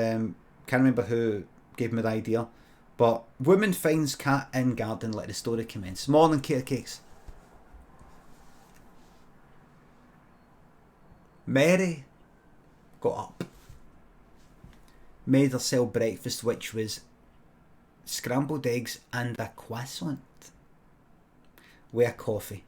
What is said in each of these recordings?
Can't remember who gave me the idea. But woman finds cat in garden, let the story commence. Morning, care cakes. Mary got up, made herself breakfast, which was scrambled eggs and a croissant with a coffee.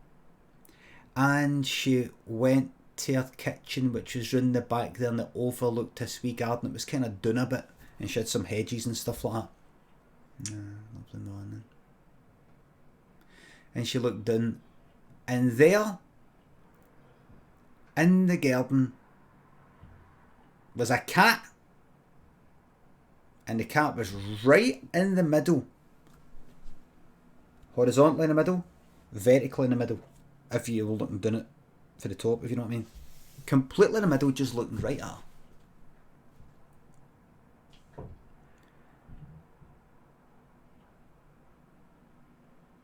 And she went to her kitchen, which was round the back there, and it overlooked this wee garden. It was kind of done a bit, and she had some hedges and stuff like that. Lovely morning. And she looked down, and there, in the garden, was a cat. And the cat was right in the middle. Horizontally in the middle, vertically in the middle. If you were looking down it for the top, if you know what I mean. Completely in the middle, just looking right at her.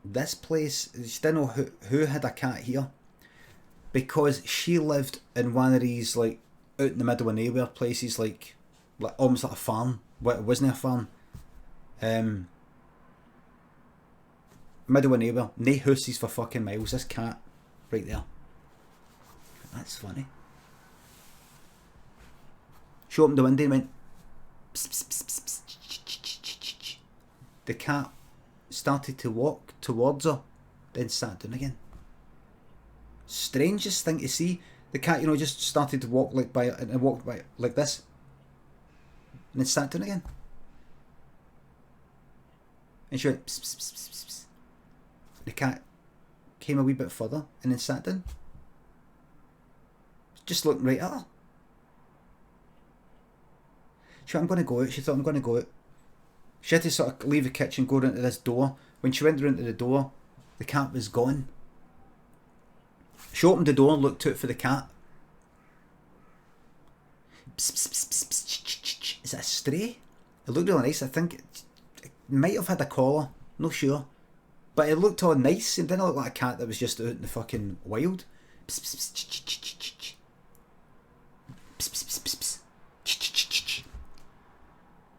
This place, she didn't know who had a cat here, because she lived in one of these like out in the middle of nowhere places, like almost like a farm. Well, it wasn't a farm. Middle of nowhere, no houses for fucking miles. This cat right there. That's funny. She opened the window and went. Pss, pss, pss, pss, pss. The cat started to walk towards her, then sat down again. Strangest thing to see. The cat, just started to walk walked by like this, and then sat down again. And she went. Pss, pss, pss, pss, pss. The cat came a wee bit further and then sat down. Just looking right at her. She went, I'm going to go out. She thought, I'm going to go out. She had to sort of leave the kitchen, go round to this door. When she went round to the door, the cat was gone. She opened the door and looked out for the cat. Psst, psst, psst, psst, psst. Is that a stray? It looked really nice. I think it might have had a collar. Not sure. But it looked all nice. It didn't look like a cat that was just out in the fucking wild. Psst, psst, psst, psst, psst, psst, psst. Psst, psst, psst, psst, psst.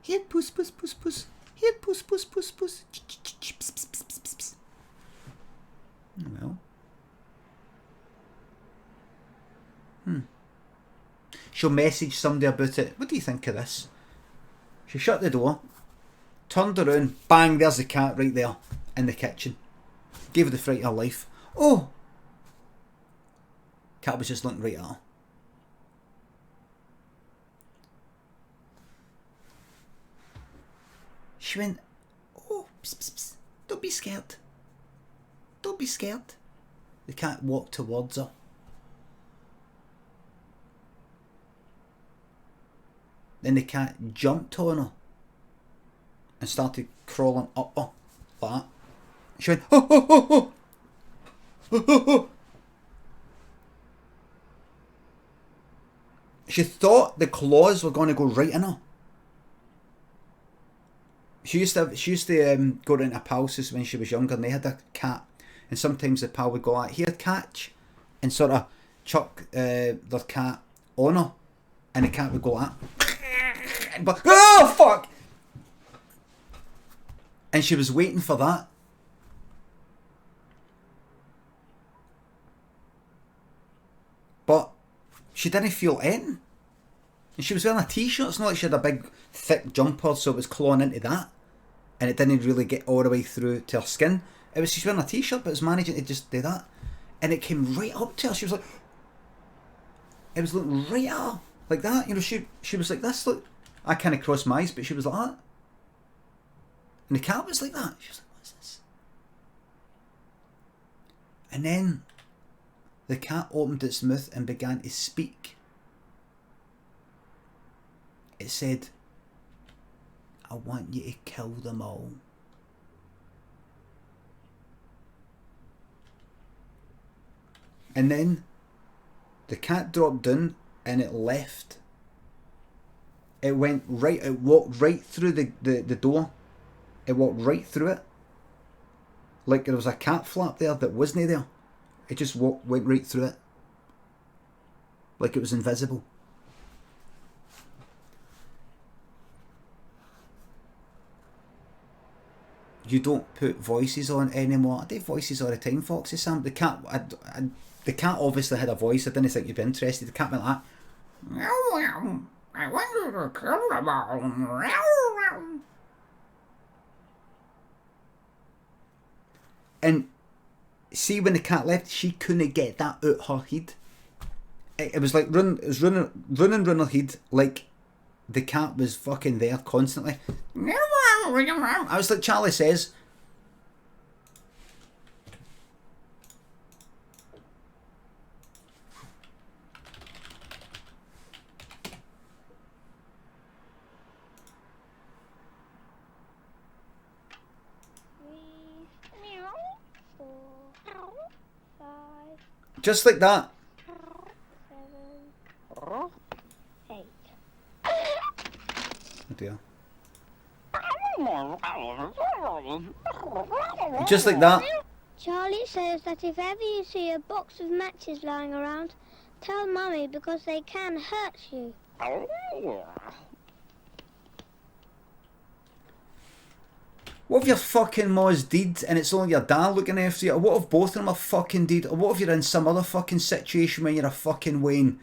Here, puss, puss, puss, puss. Here, puss, puss, puss, puss. Well. She'll message somebody about it. What do you think of this? She shut the door, turned around, bang, there's the cat right there in the kitchen. Gave her the fright of her life. Oh! Cat was just looking right at her. She went, oh, psst, psst, psst. Don't be scared. Don't be scared. The cat walked towards her. Then the cat jumped on her and started crawling up her like that. She went, oh, oh, oh, oh. Oh, oh, oh. She thought the claws were going to go right in her. She used to go into a pal's house when she was younger, and they had a cat, and sometimes the pal would go like, here, catch, and sort of chuck their cat on her, and the cat would go like that. But, oh fuck! And she was waiting for that. But she didn't feel anything. And she was wearing a t-shirt. It's not like she had a big thick jumper, so it was clawing into that, and it didn't really get all the way through to her skin. It was, she's wearing a t-shirt, but it was managing to just do that, and it came right up to her. She was like, it was looking right at her like that. She was like this. Look, I kind of crossed my eyes, but she was like that, and the cat was like that. She was like, what's this? And then the cat opened its mouth and began to speak. It said, I want you to kill them all. And then the cat dropped down and it left. It went right, it walked right through the door. It walked right through it. Like there was a cat flap there that wasn't there. It just went right through it. Like it was invisible. you don't put voices on anymore. I do voices all the time, Foxy Sam. The cat, the cat obviously had a voice. I didn't think you'd be interested. The cat went like, I want you to kill them all. And see, when the cat left, she couldn't get that out her head. It was like running her head like the cat was fucking there constantly. I was like Charlie says. Just like that. 7, 8. Oh dear. Just like that. Charlie says that if ever you see a box of matches lying around, tell Mummy because they can hurt you. What if your fucking ma's dead and it's only your dad looking after you? Or what if both of them are fucking dead? Or what if you're in some other fucking situation when you're a fucking Wayne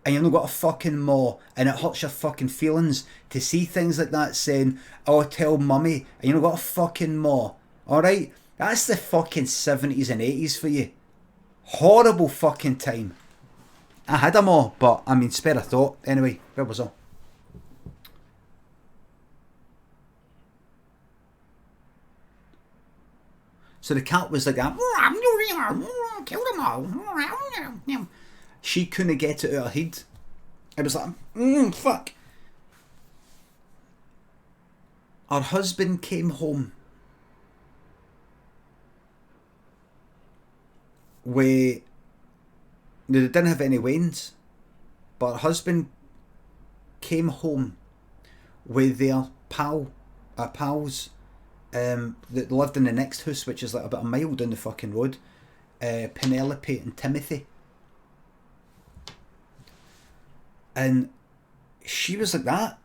and you've not got a fucking ma and it hurts your fucking feelings to see things like that saying, oh, tell Mummy, and you've not got a fucking ma. Alright? That's the fucking 70s and 80s for you. Horrible fucking time. I had a ma, but I mean, spare a thought. Anyway, where was I? So the cat was like, kill them all. She couldn't get it out of her head. It was like, fuck. Her husband came home with, they didn't have any Waynes, but her husband came home with their pals that lived in the next house, which is like about a mile down the fucking road, Penelope and Timothy. And she was like that.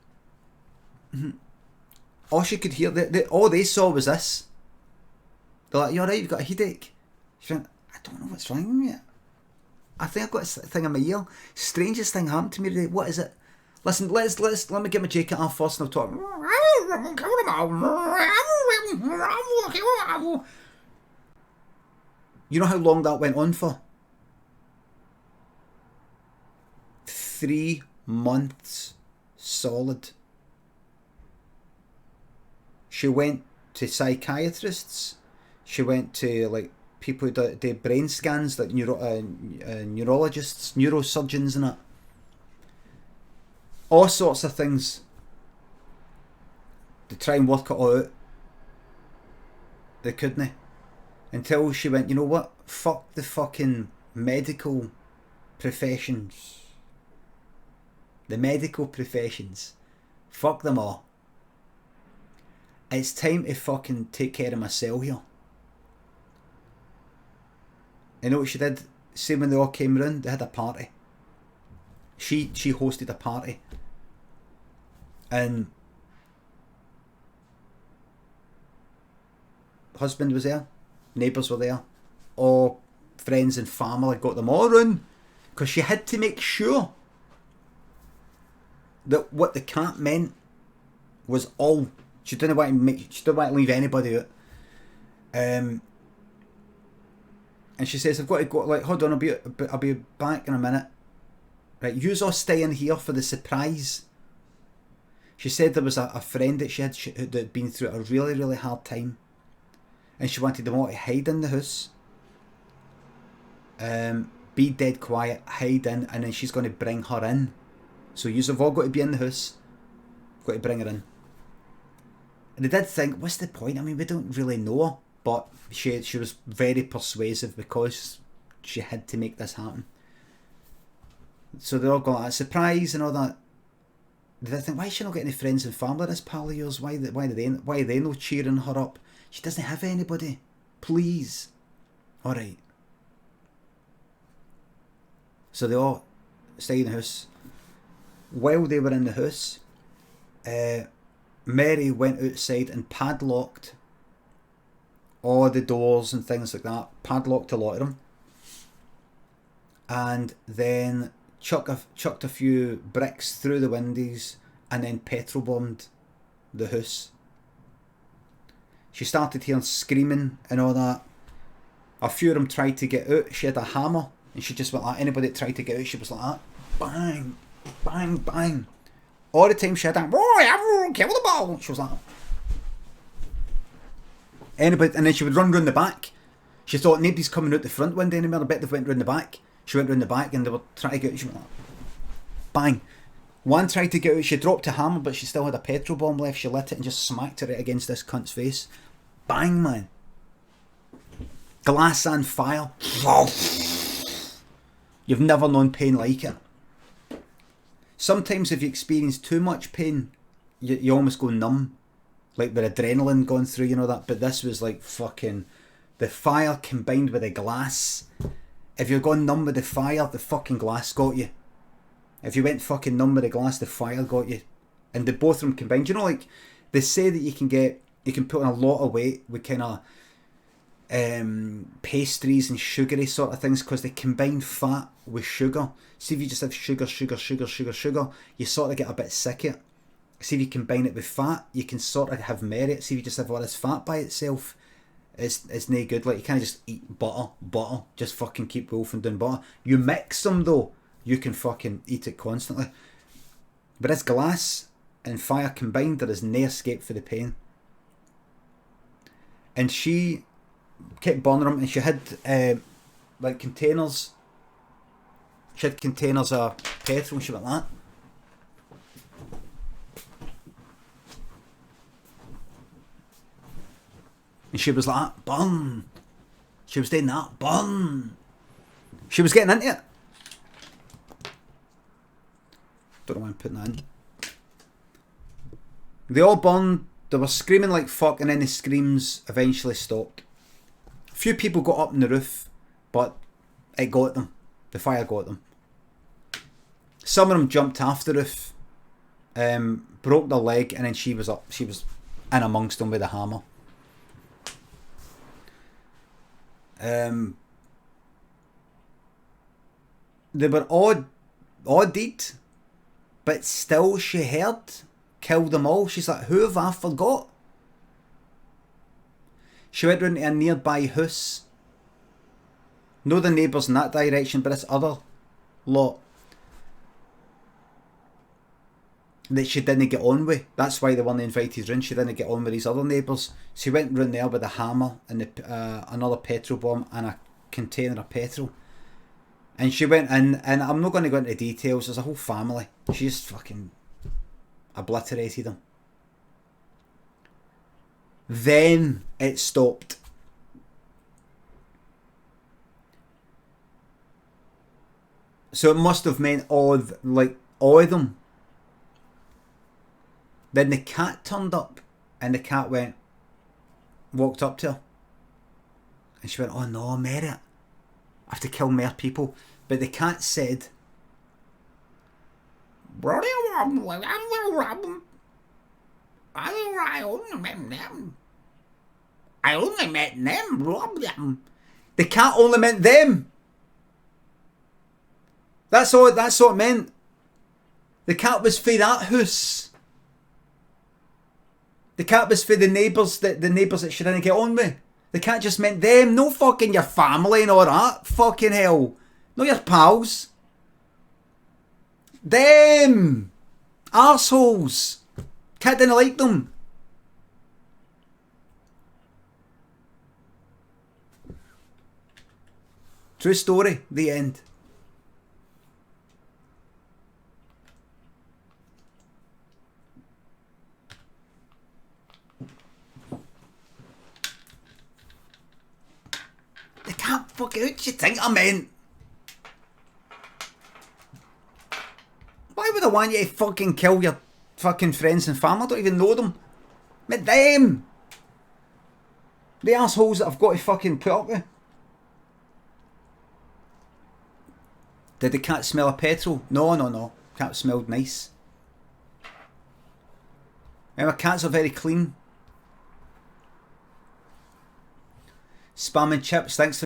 All she could hear, all they saw was this. They're like, you alright, you've got a headache? She went, I don't know what's wrong with me. I think I've got a thing in my ear. Strangest thing happened to me today. What is it? Listen, let me get my jacket off first and I'll talk. You know how long that went on for? 3 months solid. She went to psychiatrists. She went to like people who do brain scans, like neurologists, neurosurgeons and that. All sorts of things to try and work it all out. They couldn't. Until she went, you know what? Fuck the fucking medical professions. The medical professions. Fuck them all. It's time to fucking take care of myself here. You know what she did? See, when they all came round, they had a party. She hosted a party. And husband was there, neighbours were there, all friends and family, got them all round, because she had to make sure that what the cat meant was all. She didn't want to leave anybody out. And she says, I've got to go, like, hold on, I'll be back in a minute. Right, yous all stay in here for the surprise. She said there was a friend that she had been through a really, really hard time. And she wanted them all to hide in the house. Be dead quiet, hide in, and then she's going to bring her in. So yous have all got to be in the house. Got to bring her in. And they did think, what's the point? I mean, we don't really know her. But she was very persuasive because she had to make this happen. So they all got a surprise and all that. They think, why is she not getting any friends and family, this pal of yours? Why are they not cheering her up? She doesn't have anybody. Please. Alright. So they all stayed in the house. While they were in the house, Mary went outside and padlocked all the doors and things like that, padlocked a lot of them, and then chucked a few bricks through the windows, and then petrol bombed the house. She started hearing screaming and all that. A few of them tried to get out. She had a hammer, and she just went like, anybody that tried to get out, she was like that. Bang, bang, bang. All the time she had that, kill the ball. She was like, anybody, and then she would run round the back. She thought nobody's coming out the front window anymore. I bet they went round the back. She went round the back and they were trying to get out. She went like, bang. One tried to get out. She dropped a hammer, but she still had a petrol bomb left. She lit it and just smacked it right against this cunt's face. Bang, man. Glass on fire. You've never known pain like it. Sometimes if you experience too much pain, you almost go numb. Like with adrenaline going through, you know that. But this was like fucking the fire combined with the glass. If you're going numb with the fire, the fucking glass got you. If you went fucking numb with the glass, the fire got you. And the both of them combined. You know, like they say that you can put on a lot of weight with kind of pastries and sugary sort of things because they combine fat with sugar. See if you just have sugar, you sort of get a bit sick of it. See if you combine it with fat, you can sort of have merit. See if you just have all this fat by itself, it's no good. Like you can't just eat butter, just fucking keep wolfing down butter. You mix them though, you can fucking eat it constantly. But as glass and fire combined, there is no escape for the pain. And she kept burning them, and she had like containers. She had containers of petrol and shit like that. And she was like, burn. She was doing that, burn. She was getting into it. Don't know why I'm putting that in. They all burned. They were screaming like fuck, and then the screams eventually stopped. A few people got up on the roof, but it got them. The fire got them. Some of them jumped off the roof, broke their leg, and then she was up. She was in amongst them with a hammer. They were odded, but still she heard, killed them all. She's like, who have I forgot? She went round to a nearby house. No the neighbours in that direction, but this other lot that she didn't get on with. That's why they weren't invited round. She didn't get on with these other neighbours. She went round there with a hammer and another petrol bomb and a container of petrol. And she went in, and I'm not going to go into details. There's a whole family. She just fucking obliterated them. Then it stopped. So it must have meant all of them. Then the cat turned up, and the cat walked up to her, and she went, oh no, Merit, I have to kill more people. But the cat said, I only met them. The cat only meant them. That's all it meant. The cat was for that house. The cat was for the neighbours that she didn't get on with. The cat just meant them, no fucking your family and all that. Fucking hell. No your pals. Them. Arseholes. Cat didn't like them. True story. The end. They can't fucking out, you think I meant? Why would I want you to fucking kill your fucking friends and family? I don't even know them. Meant them! The assholes that I've got to fucking put up with. Did the cat smell of petrol? No. Cat smelled nice. Remember, cats are very clean. Spam and Chips, thanks for